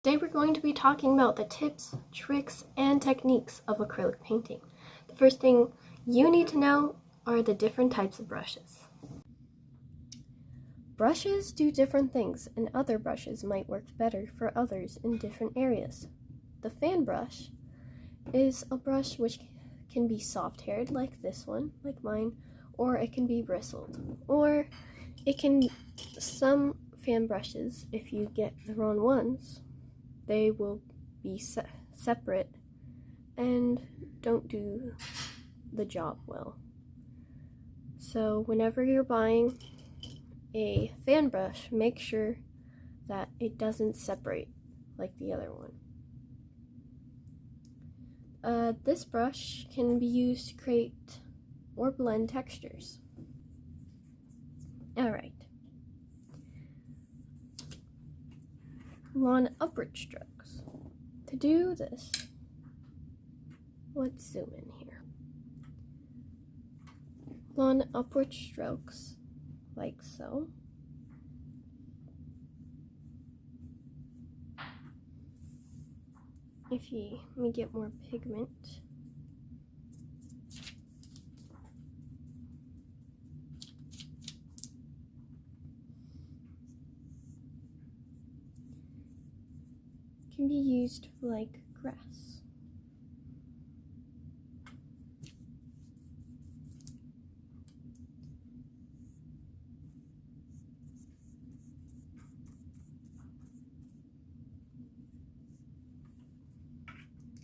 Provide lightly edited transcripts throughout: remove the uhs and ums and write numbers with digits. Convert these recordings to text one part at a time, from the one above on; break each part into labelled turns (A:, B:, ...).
A: Today we're going to be talking about the tips, tricks, and techniques of acrylic painting. The first thing you need to know are the different types of brushes. Brushes do different things, and other brushes might work better for others in different areas. The fan brush is a brush which can be soft-haired, like this one, like mine, or it can be bristled, or it can, some fan brushes, if you get the wrong ones, they will be separate and don't do the job well. So whenever you're buying a fan brush, make sure that it doesn't separate like the other one. This brush can be used to create or blend textures. Alright. Lawn upward strokes. To do this, let's zoom in here. Lawn upward strokes, like so. Let me get more pigment. Can be used like grass.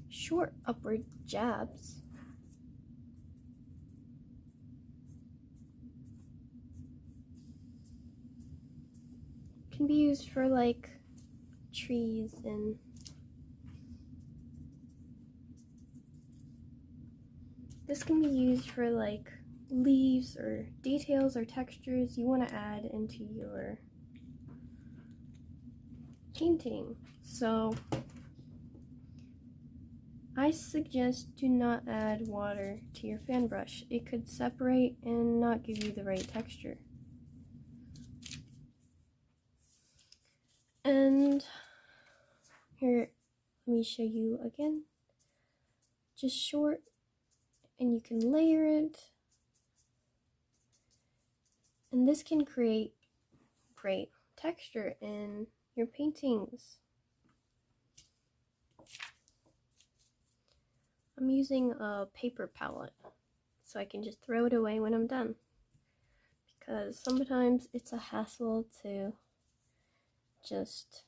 A: Short upward jabs can be used for like trees, and this can be used for like leaves or details or textures you want to add into your painting. So I suggest do not add water to your fan brush. It could separate and not give you the right texture. And here, let me show you again. Just short, and you can layer it. And this can create great texture in your paintings. I'm using a paper palette, so I can just throw it away when I'm done, because sometimes it's a hassle to just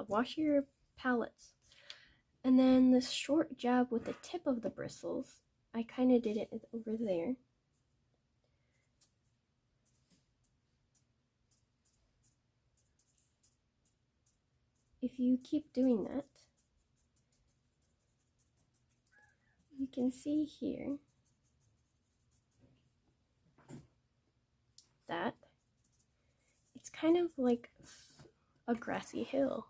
A: wash your palettes. And then this short jab with the tip of the bristles, I kind of did it over there. If you keep doing that, you can see here that it's kind of like a grassy hill.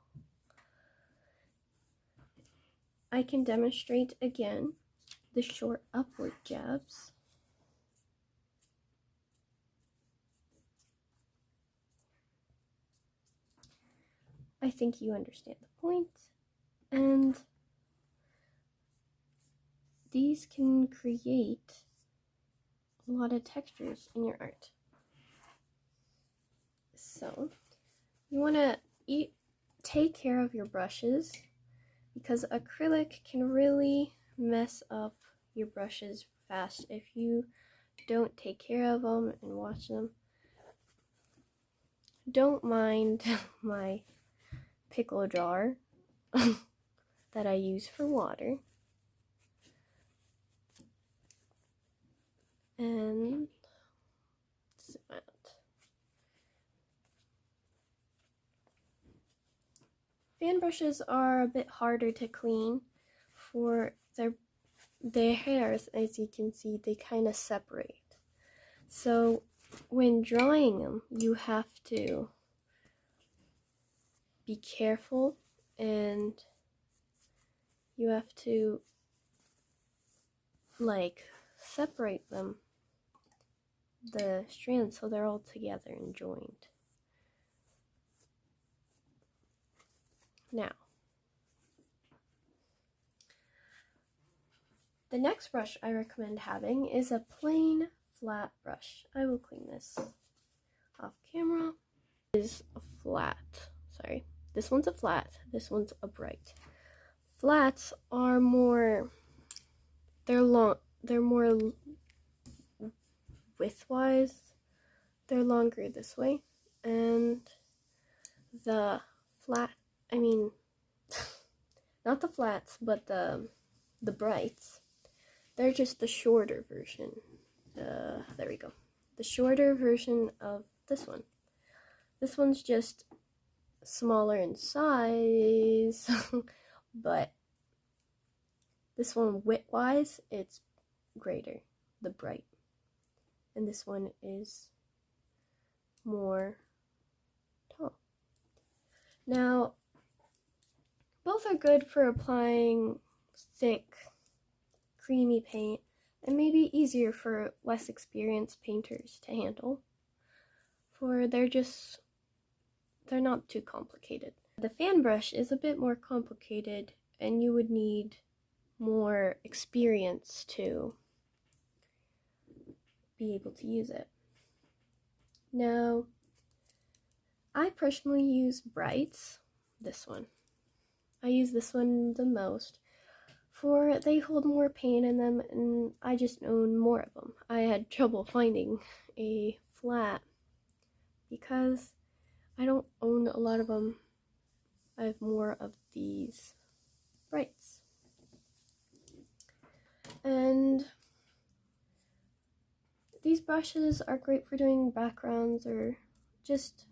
A: I can demonstrate again the short upward jabs. I think you understand the point, and these can create a lot of textures in your art. So you want to take care of your brushes, because acrylic can really mess up your brushes fast if you don't take care of them and wash them. Don't mind my pickle jar that I use for water. And cement. Fan brushes are a bit harder to clean for their hairs. As you can see, they kind of separate. So when drying them, you have to be careful, and you have to like separate them the strands so they're all together and joined. Now, the next brush I recommend having is a plain flat brush. I will clean this off camera. This is a flat. Sorry. This one's a flat. This one's a bright. Flats are more, they're long, they're more widthwise. They're longer this way. And the flat, I mean, not the flats, but the brights, they're just the shorter version. There we go. The shorter version of this one. This one's just smaller in size, but this one width-wise, it's greater, the bright. And this one is more tall. Now, both are good for applying thick, creamy paint, and maybe easier for less experienced painters to handle, for they're not too complicated. The fan brush is a bit more complicated, and you would need more experience to be able to use it. Now, I personally use brights, this one. I use this one the most, for they hold more paint in them, and I just own more of them. I had trouble finding a flat because I don't own a lot of them. I have more of these brights. And these brushes are great for doing backgrounds or just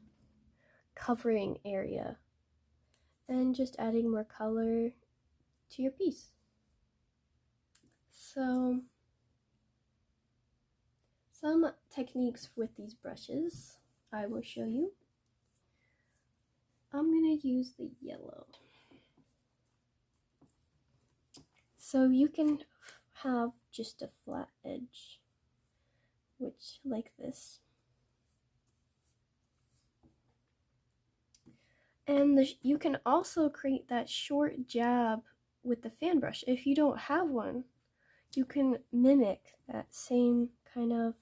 A: covering area and just adding more color to your piece. So, some techniques with these brushes I will show you. I'm going to use the yellow. So you can have just a flat edge, which like this. And you can also create that short jab with the fan brush. If you don't have one, you can mimic that same kind of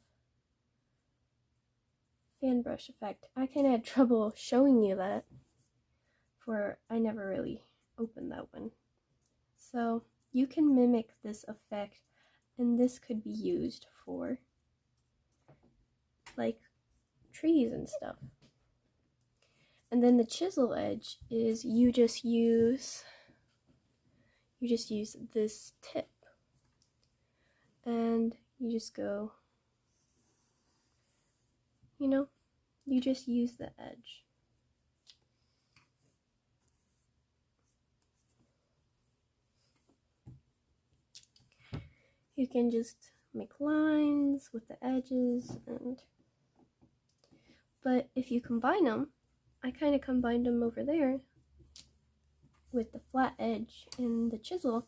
A: fan brush effect. I kind of had trouble showing you that, for I never really opened that one. So you can mimic this effect, and this could be used for like trees and stuff. And then the chisel edge is you just use this tip, and you just go, you just use the edge. You can just make lines with the edges, but if you combine them, I kind of combined them over there with the flat edge and the chisel.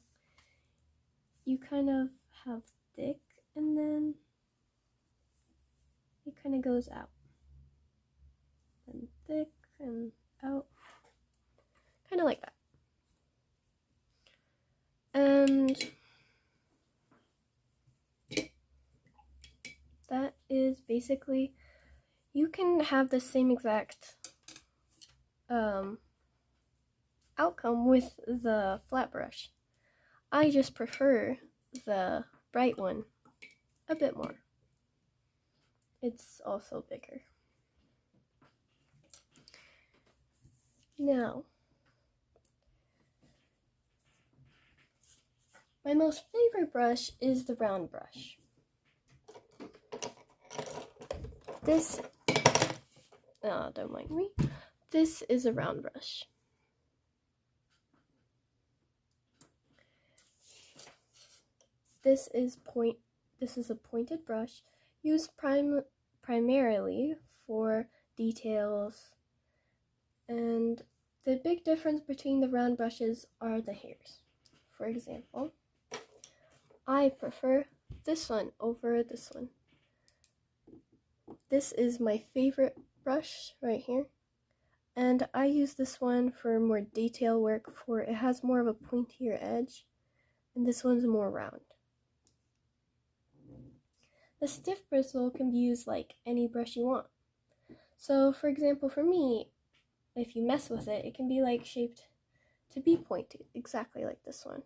A: You kind of have thick, and then it kind of goes out, and thick and out, kind of like that. And that is basically, you can have the same exact outcome with the flat brush. I just prefer the bright one a bit more. It's also bigger. Now, my most favorite brush is the round brush. This, don't mind me. This is a round brush. This is a pointed brush used primarily for details, and the big difference between the round brushes are the hairs. For example, I prefer this one over this one. This is my favorite brush right here. And I use this one for more detail work, for it has more of a pointier edge, and this one's more round. The stiff bristle can be used like any brush you want. So for example, for me, if you mess with it, it can be like shaped to be pointed, exactly like this one.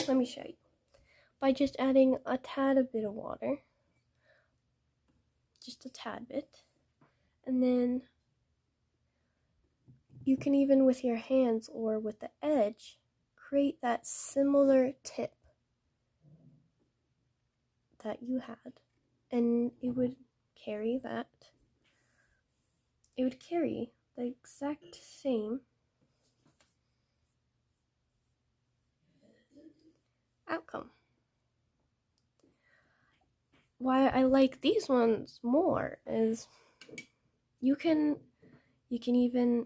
A: Let me show you. By just adding a tad a bit of water, just a tad bit, and then you can even with your hands or with the edge create that similar tip that you had, and it would carry the exact same outcome. Why I like these ones more is you can even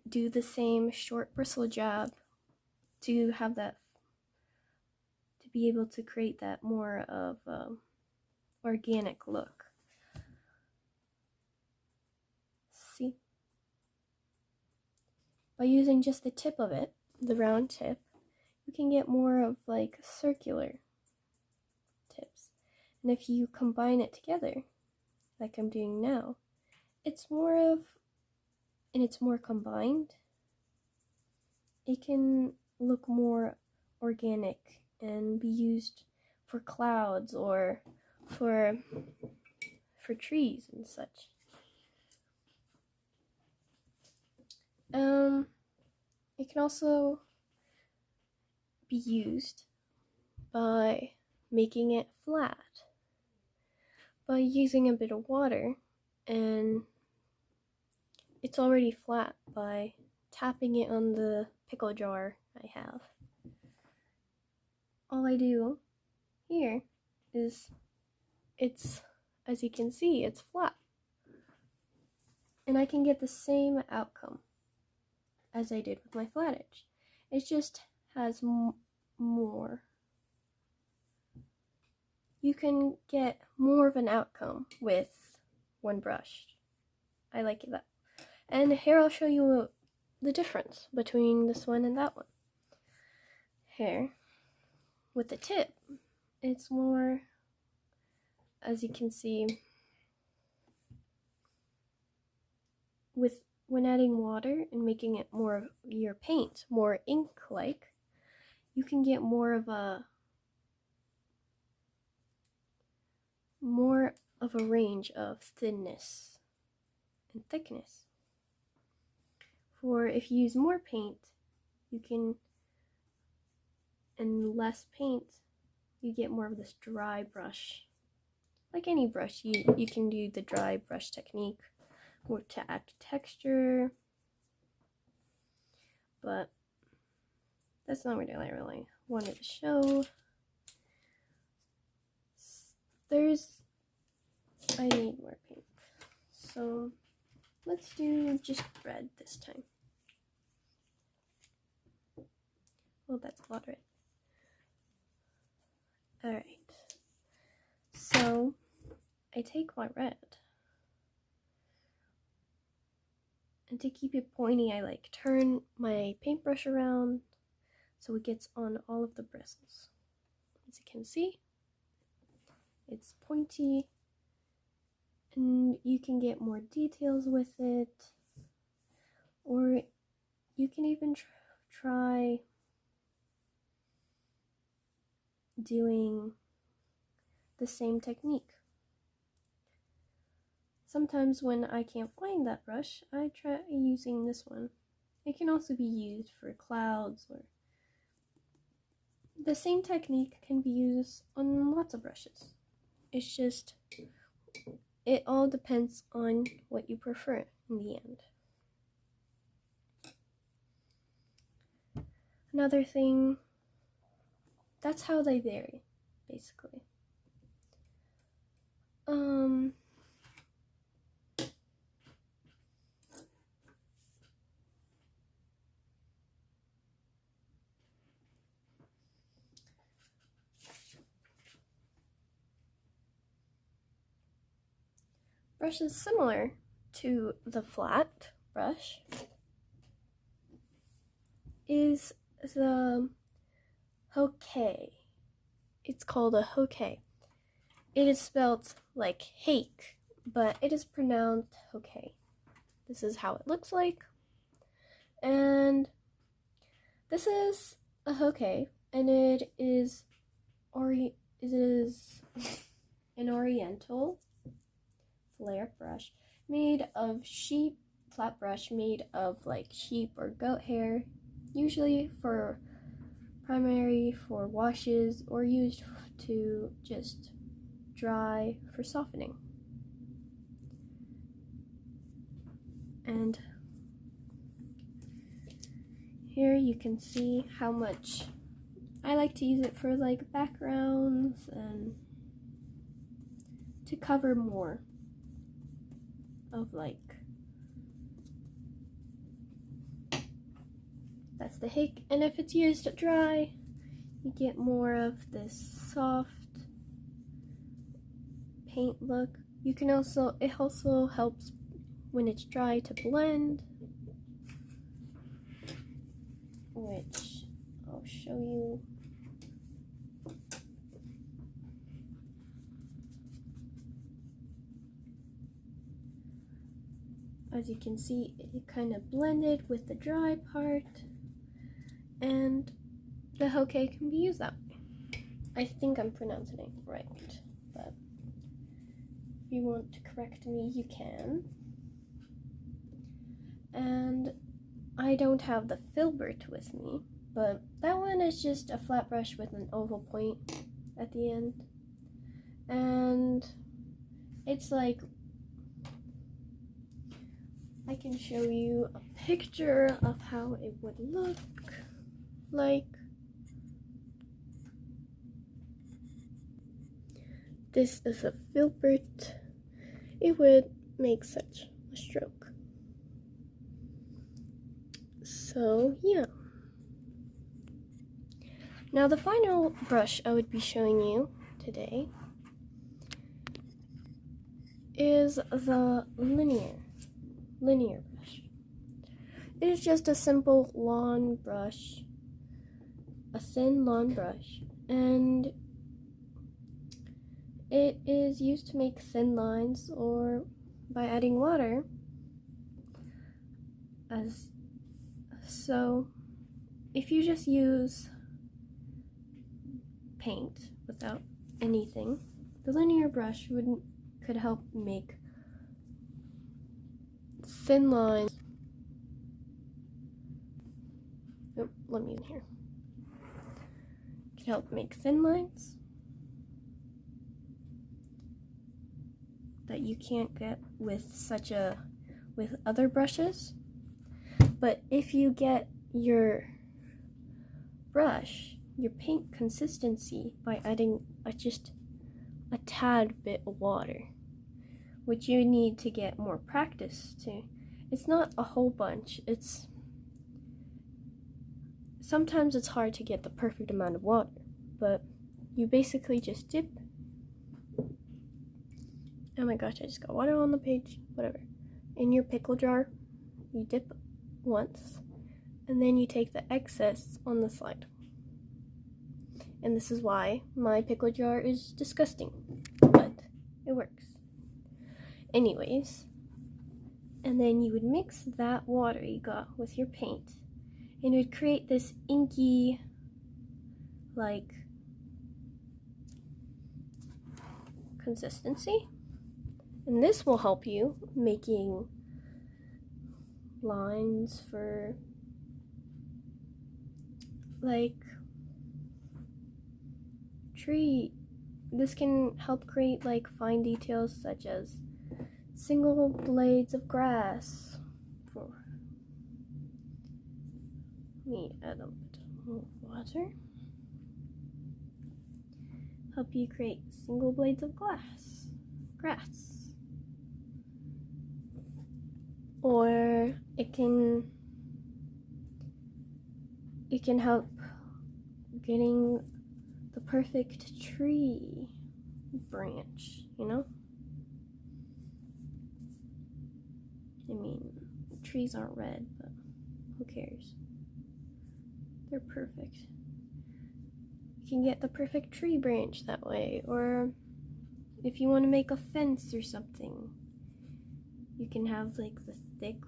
A: do the same short bristle job to have that, to be able to create that more of organic look. See? By using just the tip of it, the round tip, you can get more of like circular tips. And if you combine it together, like I'm doing now, it's more combined. It can look more organic and be used for clouds or for trees and such. It can also be used by making it flat by using a bit of water, and it's already flat by tapping it on the pickle jar I have. All I do here is as you can see, it's flat. And I can get the same outcome as I did with my flat edge. It just has more. You can get more of an outcome with one brush. I like that. And here I'll show you the difference between this one and that one. Here, with the tip, it's more, as you can see, when adding water and making it more of your paint, more ink-like, you can get more of a range of thinness and thickness. For if you use more paint, and less paint, you get more of this dry brush. Like any brush, you can do the dry brush technique or to add texture, but that's not what I really wanted to show. I need more paint, so let's do just red this time. Oh, that's blood red. Alright, so I take my red, and to keep it pointy, I like turn my paintbrush around so it gets on all of the bristles. As you can see, it's pointy, and you can get more details with it, or you can even try doing the same technique. Sometimes when I can't find that brush, I try using this one. It can also be used for clouds, or the same technique can be used on lots of brushes. It's just, it all depends on what you prefer in the end. Another thing, that's how they vary, basically. brush is similar to the flat brush is the Hokey. It's called a Hokey. It is spelled like hake, but it is pronounced Hokey. This is how it looks like. And this is a Hokey, and it is an oriental flare brush made of sheep, flat brush made of like sheep or goat hair, usually for primary for washes or used to just dry for softening. And here you can see how much I like to use it for like backgrounds and to cover more of like, that's the hake. And if it's used dry, you get more of this soft paint look. You can also, it also helps when it's dry to blend, which I'll show you. As you can see, it kind of blended with the dry part, and the Hokey can be used that way. I think I'm pronouncing it right, but if you want to correct me, you can. And I don't have the filbert with me, but that one is just a flat brush with an oval point at the end. And it's like, I can show you a picture of how it would look like. This is a filbert. It would make such a stroke. So yeah. Now the final brush I would be showing you today is the linear brush. It is just a simple lawn brush, a thin lawn brush, and it is used to make thin lines or by adding water. So if you just use paint without anything, the linear brush could help make thin lines. Oh, let me in here. Can help make thin lines that you can't get with with other brushes. But if you get your brush, your paint consistency by adding just a tad bit of water, which you need to get more practice to. It's not a whole bunch. Sometimes it's hard to get the perfect amount of water, but you basically just dip. Oh my gosh, I just got water on the page, whatever. In your pickle jar, you dip once, and then you take the excess on the side. And this is why my pickle jar is disgusting, but it works. Anyways, and then you would mix that water you got with your paint, and it would create this inky, like, consistency. And this will help you making lines for, like, tree. This can help create like fine details such as single blades of grass. Let me add a bit more water. Help you create single blades of grass. Or it can help getting the perfect tree branch, you know? trees aren't red, but who cares? They're perfect. You can get the perfect tree branch that way, or if you want to make a fence or something, you can have like the thick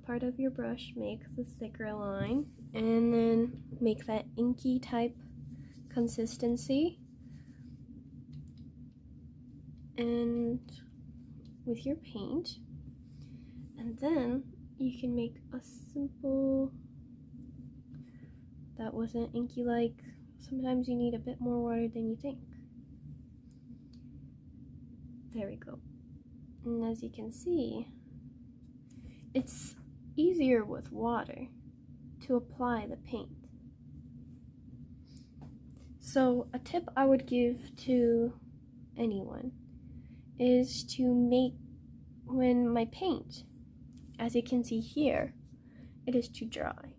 A: part of your brush, make the thicker line, and then make that inky type consistency. And with your paint, and then you can make a simple, that wasn't inky like. Sometimes you need a bit more water than you think. There we go. And as you can see, it's easier with water to apply the paint. So a tip I would give to anyone is to make, when my paint, as you can see here, it is too dry,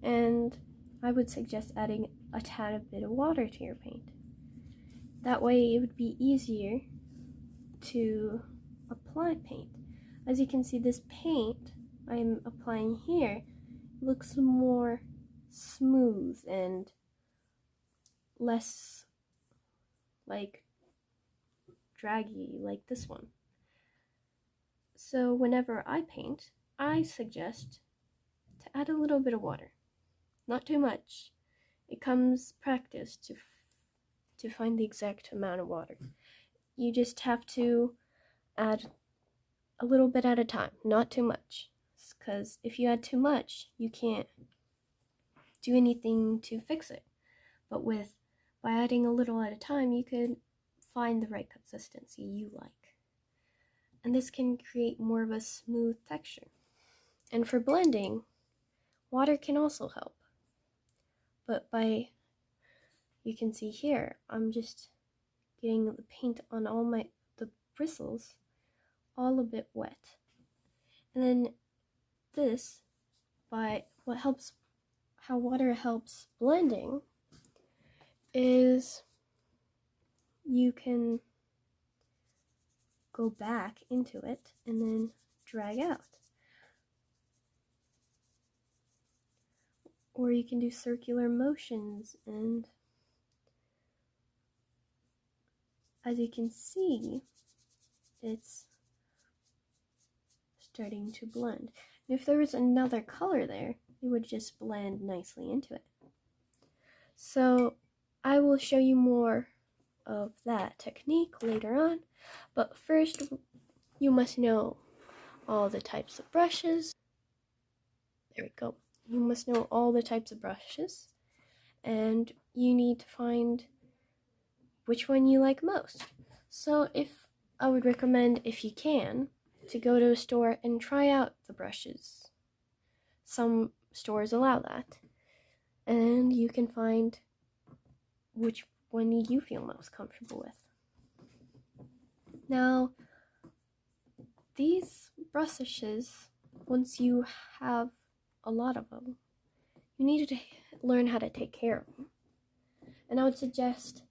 A: and I would suggest adding a tad bit of water to your paint. That way it would be easier to apply paint. As you can see, this paint I'm applying here looks more smooth and less like draggy like this one. So whenever I paint, I suggest to add a little bit of water. Not too much. It comes practice to find the exact amount of water. You just have to add a little bit at a time, not too much. Because if you add too much, you can't do anything to fix it. But by adding a little at a time, you could find the right consistency you like. And this can create more of a smooth texture. And for blending, water can also help. But you can see here, I'm just getting the paint on all the bristles all a bit wet. And then this, how water helps blending is you can go back into it and then drag out. Or you can do circular motions, and as you can see, it's starting to blend. And if there was another color there, it would just blend nicely into it. So I will show you more of that technique later on, but first you must know all the types of brushes. There we go. You must know all the types of brushes, and you need to find which one you like most. So I would recommend, if you can, to go to a store and try out the brushes. Some stores allow that, and you can find which one you feel most comfortable with. Now, these brushes, once you have a lot of them, you need to learn how to take care of them. And I would suggest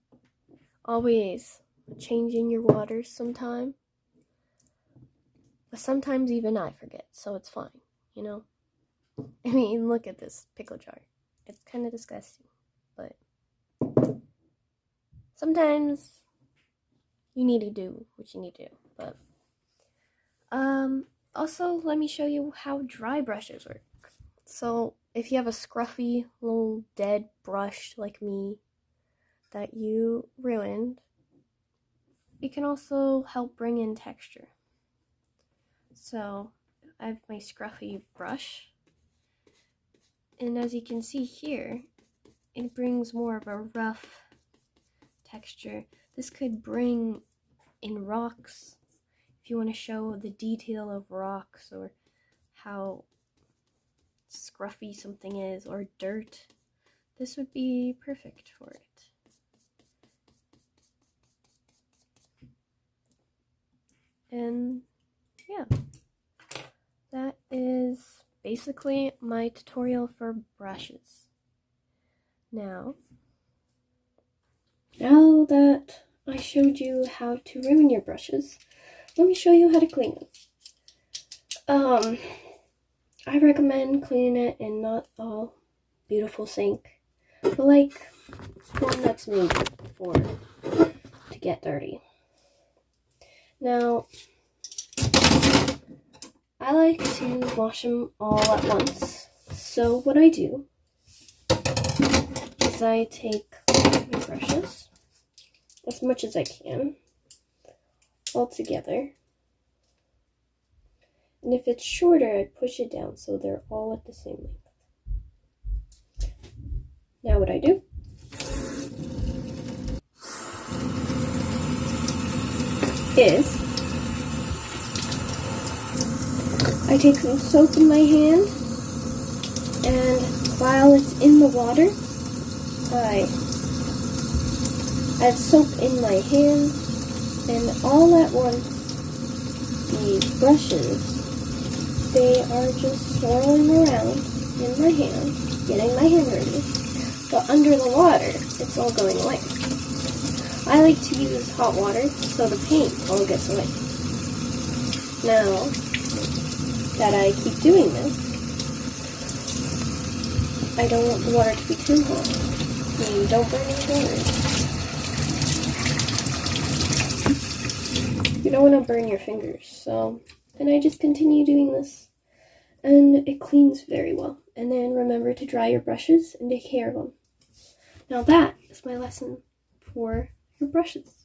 A: always changing your water sometime. But sometimes even I forget, so it's fine, you know? I mean, look at this pickle jar. It's kind of disgusting, but sometimes you need to do what you need to do. But also, let me show you how dry brushes work. So if you have a scruffy little dead brush like me that you ruined, it can also help bring in texture. So I have my scruffy brush, and as you can see here, it brings more of a rough texture. This could bring in rocks, if you want to show the detail of rocks or how scruffy something is, or dirt. This would be perfect for it. And yeah, that is basically my tutorial for brushes. Now that I showed you how to ruin your brushes, let me show you how to clean them. I recommend cleaning it in not a beautiful sink, but like one that's made for to get dirty. Now, I like to wash them all at once. So what I do is I take my brushes, as much as I can, all together. And if it's shorter, I push it down so they're all at the same length. Now what I do is I take some soap in my hand, and while it's in the water, I add soap in my hand, and all at once the brushes, they are just swirling around in my hand, getting my hand ready, but under the water, it's all going away. I like to use hot water so the paint all gets away. Now that I keep doing this, I don't want the water to be too hot. You don't burn your fingers. You don't want to burn your fingers, so then I just continue doing this, and it cleans very well. And then remember to dry your brushes and take care of them. Now that is my lesson for your brushes.